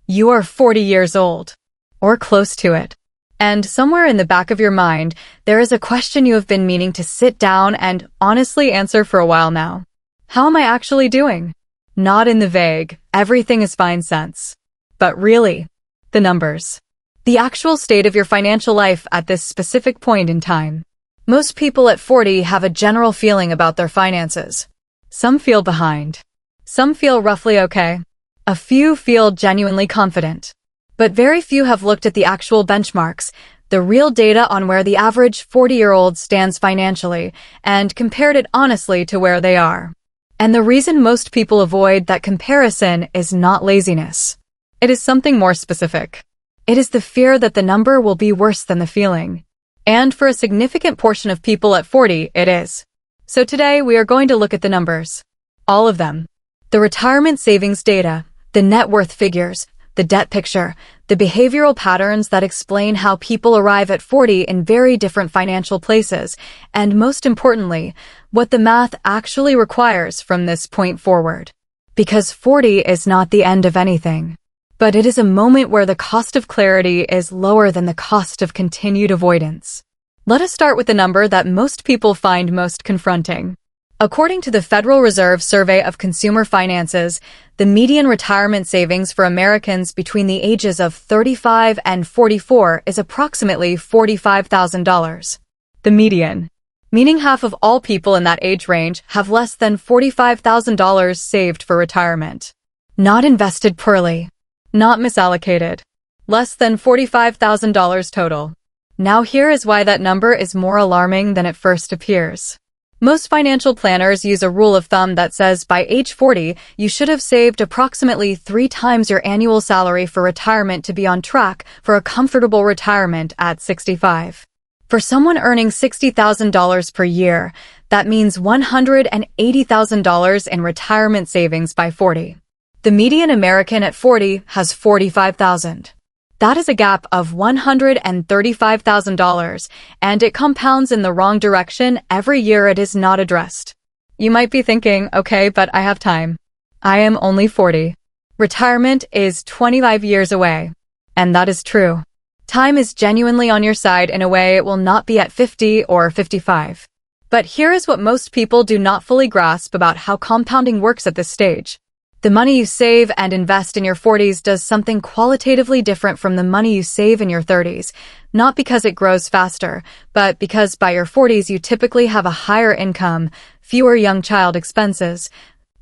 You are 40 years old, or close to it. And somewhere in the back of your mind, there is a question you have been meaning to sit down and honestly answer for a while now. How am I actually doing? Not in the vague, everything is fine sense. But really, the numbers. The actual state of your financial life at this specific point in time. Most people at 40 have a general feeling about their finances. Some feel behind. Some feel roughly okay. A few feel genuinely confident. But very few have looked at the actual benchmarks, the real data on where the average 40-year-old stands financially, and compared it honestly to where they are. And the reason most people avoid that comparison is not laziness. It is something more specific. It is the fear that the number will be worse than the feeling. And for a significant portion of people at 40, it is. So today we are going to look at the numbers. All of them. The retirement savings data, the net worth figures, the debt picture, the behavioral patterns that explain how people arrive at 40 in very different financial places, and most importantly, what the math actually requires from this point forward. Because 40 is not the end of anything, but it is a moment where the cost of clarity is lower than the cost of continued avoidance. Let us start with the number that most people find most confronting. According to the Federal Reserve Survey of Consumer Finances, the median retirement savings for Americans between the ages of 35 and 44 is approximately $45,000. The median, meaning half of all people in that age range have less than $45,000 saved for retirement. Not invested poorly. Not misallocated. Less than $45,000 total. Now here is why that number is more alarming than it first appears. Most financial planners use a rule of thumb that says by age 40, you should have saved approximately 3 times your annual salary for retirement to be on track for a comfortable retirement at 65. For someone earning $60,000 per year, that means $180,000 in retirement savings by 40. The median American at 40 has $45,000. That is a gap of $135,000, and it compounds in the wrong direction every year it is not addressed. You might be thinking, okay, but I have time. I am only 40. Retirement is 25 years away. And that is true. Time is genuinely on your side in a way it will not be at 50 or 55. But here is what most people do not fully grasp about how compounding works at this stage. The money you save and invest in your 40s does something qualitatively different from the money you save in your 30s, not because it grows faster, but because by your 40s you typically have a higher income, fewer young child expenses,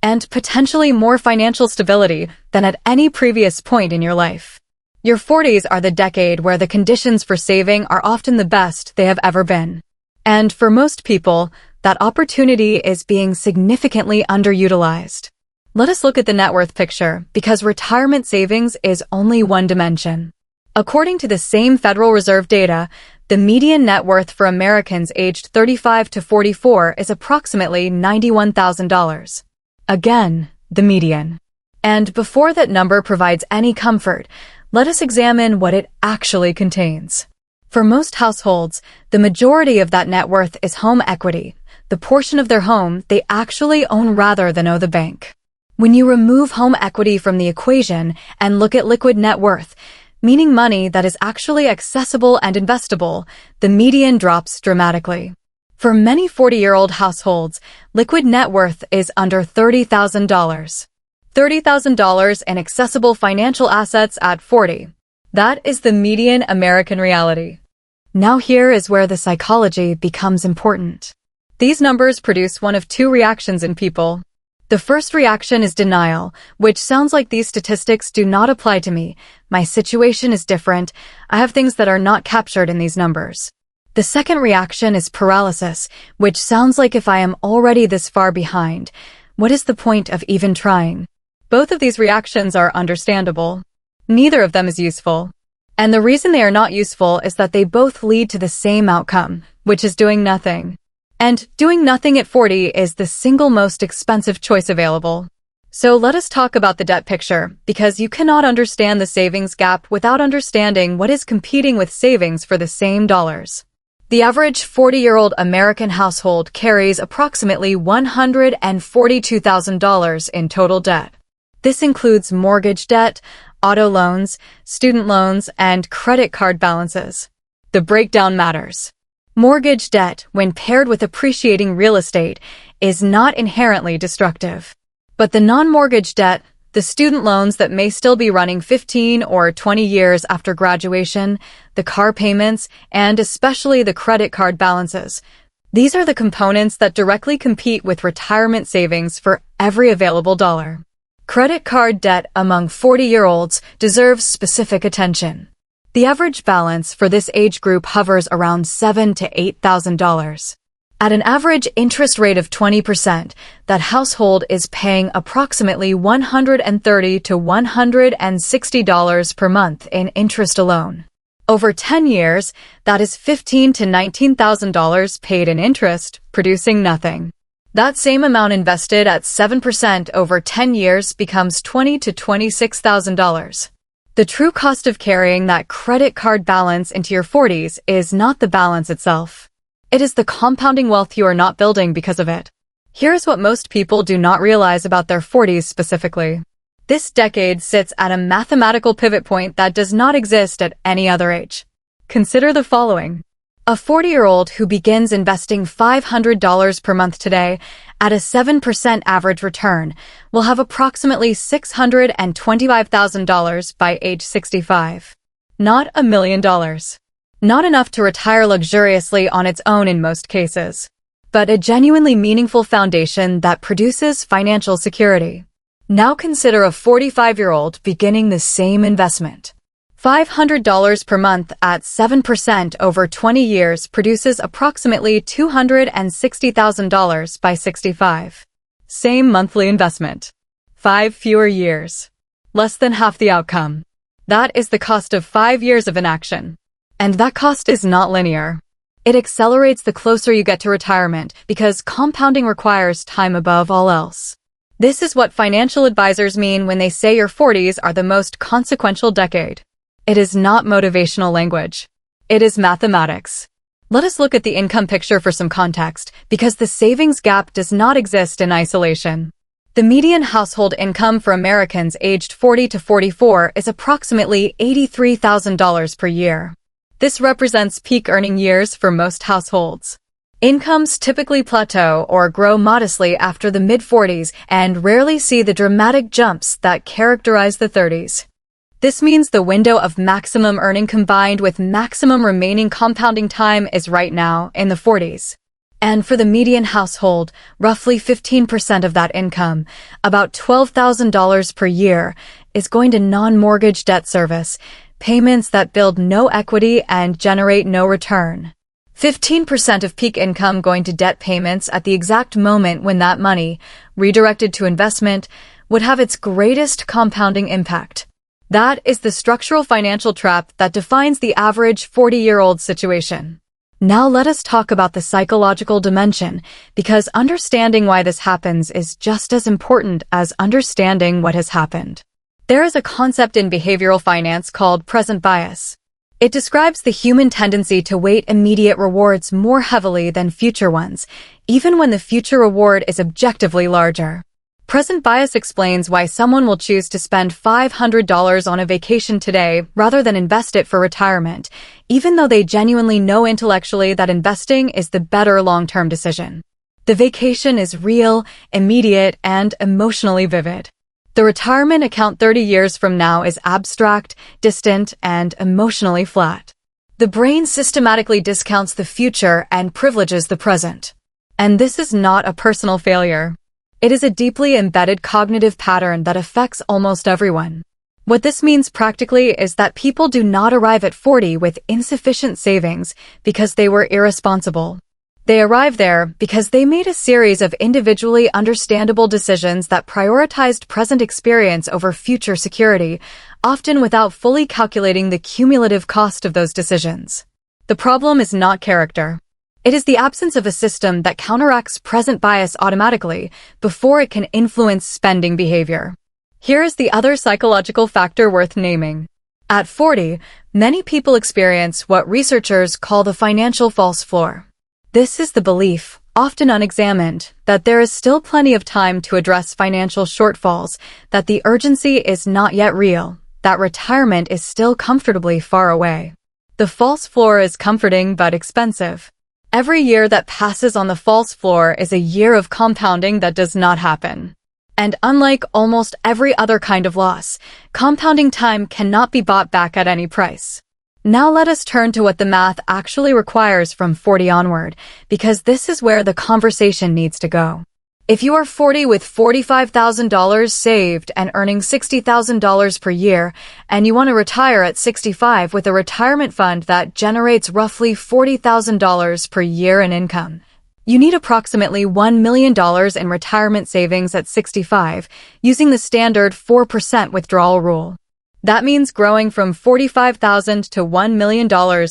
and potentially more financial stability than at any previous point in your life. Your 40s are the decade where the conditions for saving are often the best they have ever been. And for most people, that opportunity is being significantly underutilized. Let us look at the net worth picture, because retirement savings is only one dimension. According to the same Federal Reserve data, the median net worth for Americans aged 35 to 44 is approximately $91,000. Again, the median. And before that number provides any comfort, let us examine what it actually contains. For most households, the majority of that net worth is home equity, the portion of their home they actually own rather than owe the bank. When you remove home equity from the equation and look at liquid net worth, meaning money that is actually accessible and investable, the median drops dramatically. For many 40-year-old households, liquid net worth is under $30,000. $30,000 in accessible financial assets at 40. That is the median American reality. Now here is where the psychology becomes important. These numbers produce one of two reactions in people. The first reaction is denial, which sounds like these statistics do not apply to me. My situation is different. I have things that are not captured in these numbers. The second reaction is paralysis, which sounds like if I am already this far behind, what is the point of even trying? Both of these reactions are understandable. Neither of them is useful. And the reason they are not useful is that they both lead to the same outcome, which is doing nothing. And doing nothing at 40 is the single most expensive choice available. So let us talk about the debt picture, because you cannot understand the savings gap without understanding what is competing with savings for the same dollars. The average 40-year-old American household carries approximately $142,000 in total debt. This includes mortgage debt, auto loans, student loans, and credit card balances. The breakdown matters. Mortgage debt, when paired with appreciating real estate, is not inherently destructive. But the non-mortgage debt, the student loans that may still be running 15 or 20 years after graduation, the car payments, and especially the credit card balances, these are the components that directly compete with retirement savings for every available dollar. Credit card debt among 40-year-olds deserves specific attention. The average balance for this age group hovers around $7,000 to $8,000. At an average interest rate of 20%, that household is paying approximately $130 to $160 per month in interest alone. Over 10 years, that is $15,000 to $19,000 paid in interest, producing nothing. That same amount invested at 7% over 10 years becomes $20,000 to $26,000. The true cost of carrying that credit card balance into your 40s is not the balance itself. It is the compounding wealth you are not building because of it. Here's what most people do not realize about their 40s specifically. This decade sits at a mathematical pivot point that does not exist at any other age. Consider the following. A 40-year-old who begins investing $500 per month today at a 7% average return will have approximately $625,000 by age 65. Not $1 million. Not enough to retire luxuriously on its own in most cases, but a genuinely meaningful foundation that produces financial security. Now consider a 45-year-old beginning the same investment. $500 per month at 7% over 20 years produces approximately $260,000 by 65. Same monthly investment. 5 fewer years. Less than half the outcome. That is the cost of 5 years of inaction. And that cost is not linear. It accelerates the closer you get to retirement because compounding requires time above all else. This is what financial advisors mean when they say your 40s are the most consequential decade. It is not motivational language. It is mathematics. Let us look at the income picture for some context, because the savings gap does not exist in isolation. The median household income for Americans aged 40 to 44 is approximately $83,000 per year. This represents peak earning years for most households. Incomes typically plateau or grow modestly after the mid-40s and rarely see the dramatic jumps that characterize the 30s. This means the window of maximum earning combined with maximum remaining compounding time is right now in the 40s. And for the median household, roughly 15% of that income, about $12,000 per year, is going to non-mortgage debt service, payments that build no equity and generate no return. 15% of peak income going to debt payments at the exact moment when that money, redirected to investment, would have its greatest compounding impact. That is the structural financial trap that defines the average 40-year-old situation. Now let us talk about the psychological dimension, because understanding why this happens is just as important as understanding what has happened. There is a concept in behavioral finance called present bias. It describes the human tendency to weight immediate rewards more heavily than future ones, even when the future reward is objectively larger. Present bias explains why someone will choose to spend $500 on a vacation today rather than invest it for retirement, even though they genuinely know intellectually that investing is the better long-term decision. The vacation is real, immediate, and emotionally vivid. The retirement account 30 years from now is abstract, distant, and emotionally flat. The brain systematically discounts the future and privileges the present. And this is not a personal failure. It is a deeply embedded cognitive pattern that affects almost everyone. What this means practically is that people do not arrive at 40 with insufficient savings because they were irresponsible. They arrive there because they made a series of individually understandable decisions that prioritized present experience over future security, often without fully calculating the cumulative cost of those decisions. The problem is not character. It is the absence of a system that counteracts present bias automatically before it can influence spending behavior. Here is the other psychological factor worth naming. At 40, many people experience what researchers call the financial false floor. This is the belief, often unexamined, that there is still plenty of time to address financial shortfalls, that the urgency is not yet real, that retirement is still comfortably far away. The false floor is comforting but expensive. Every year that passes on the false floor is a year of compounding that does not happen. And unlike almost every other kind of loss, compounding time cannot be bought back at any price. Now let us turn to what the math actually requires from 40 onward, because this is where the conversation needs to go. If you are 40 with $45,000 saved and earning $60,000 per year, and you want to retire at 65 with a retirement fund that generates roughly $40,000 per year in income, you need approximately $1 million in retirement savings at 65, using the standard 4% withdrawal rule. That means growing from $45,000 to $1 million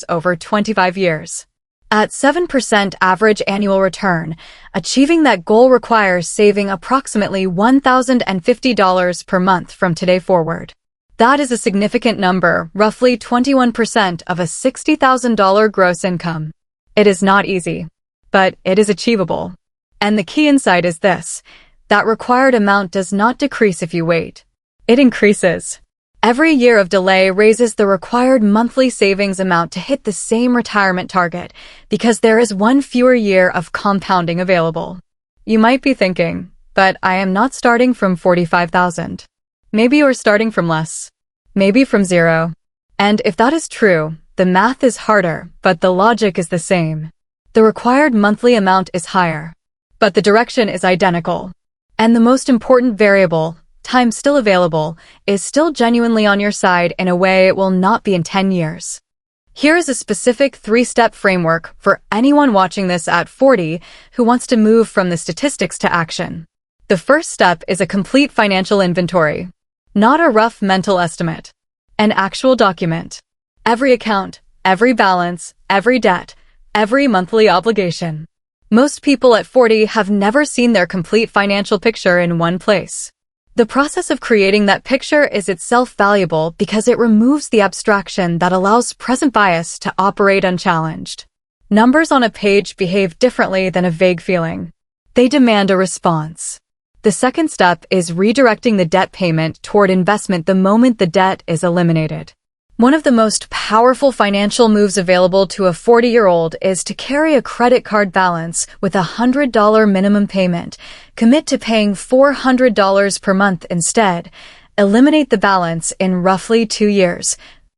over 25 years. At 7% average annual return, achieving that goal requires saving approximately $1,050 per month from today forward. That is a significant number, roughly 21% of a $60,000 gross income. It is not easy, but it is achievable. And the key insight is this: that required amount does not decrease if you wait. It increases. Every year of delay raises the required monthly savings amount to hit the same retirement target because there is one fewer year of compounding available. You might be thinking, but I am not starting from 45,000. Maybe you're starting from less. Maybe from zero. And if that is true, the math is harder, but the logic is the same. The required monthly amount is higher, but the direction is identical. And the most important variable, time still available, is still genuinely on your side in a way it will not be in 10 years. Here is a specific 3-step framework for anyone watching this at 40 who wants to move from the statistics to action. The first step is a complete financial inventory. Not a rough mental estimate. An actual document. Every account, every balance, every debt, every monthly obligation. Most people at 40 have never seen their complete financial picture in one place. The process of creating that picture is itself valuable because it removes the abstraction that allows present bias to operate unchallenged. Numbers on a page behave differently than a vague feeling. They demand a response. The second step is redirecting the debt payment toward investment the moment the debt is eliminated. One of the most powerful financial moves available to a 40-year-old is to carry a credit card balance with a $100 minimum payment, commit to paying $400 per month instead, eliminate the balance in roughly 2 years,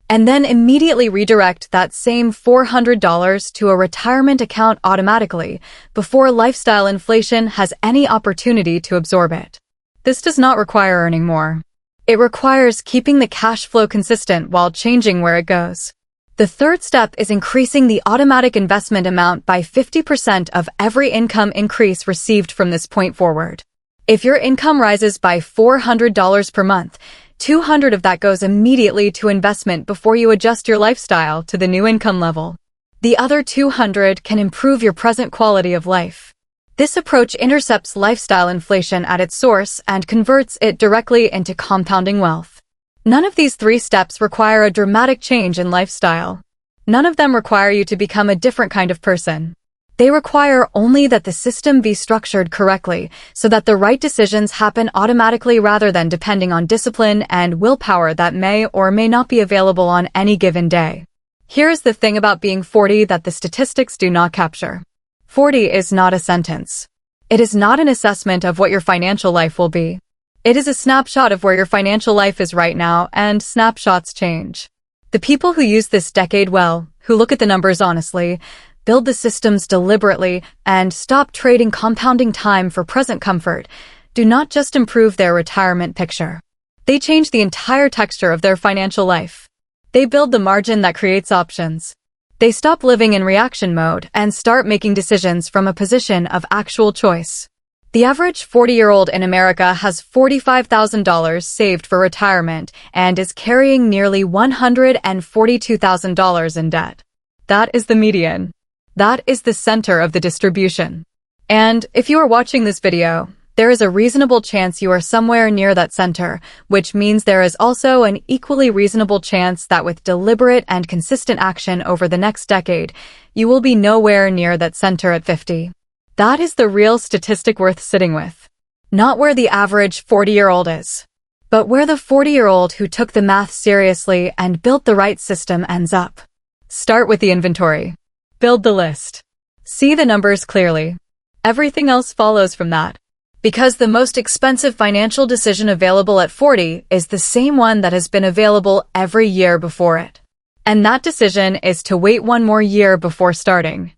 and then immediately redirect that same $400 to a retirement account automatically before lifestyle inflation has any opportunity to absorb it. This does not require earning more. It requires keeping the cash flow consistent while changing where it goes. The third step is increasing the automatic investment amount by 50% of every income increase received from this point forward. If your income rises by $400 per month, $200 of that goes immediately to investment before you adjust your lifestyle to the new income level. The other $200 can improve your present quality of life. This approach intercepts lifestyle inflation at its source and converts it directly into compounding wealth. None of these 3 steps require a dramatic change in lifestyle. None of them require you to become a different kind of person. They require only that the system be structured correctly so that the right decisions happen automatically rather than depending on discipline and willpower that may or may not be available on any given day. Here is the thing about being 40 that the statistics do not capture. 40 is not a sentence. It is not an assessment of what your financial life will be. It is a snapshot of where your financial life is right now, and snapshots change. The people who use this decade well, who look at the numbers honestly, build the systems deliberately, and stop trading compounding time for present comfort, do not just improve their retirement picture. They change the entire texture of their financial life. They build the margin that creates options. They stop living in reaction mode and start making decisions from a position of actual choice. The average 40-year-old in America has $45,000 saved for retirement and is carrying nearly $142,000 in debt. That is the median. That is the center of the distribution. And if you are watching this video, there is a reasonable chance you are somewhere near that center, which means there is also an equally reasonable chance that with deliberate and consistent action over the next decade, you will be nowhere near that center at 50. That is the real statistic worth sitting with. Not where the average 40-year-old is, but where the 40-year-old who took the math seriously and built the right system ends up. Start with the inventory. Build the list. See the numbers clearly. Everything else follows from that. Because the most expensive financial decision available at 40 is the same one that has been available every year before it. And that decision is to wait one more year before starting.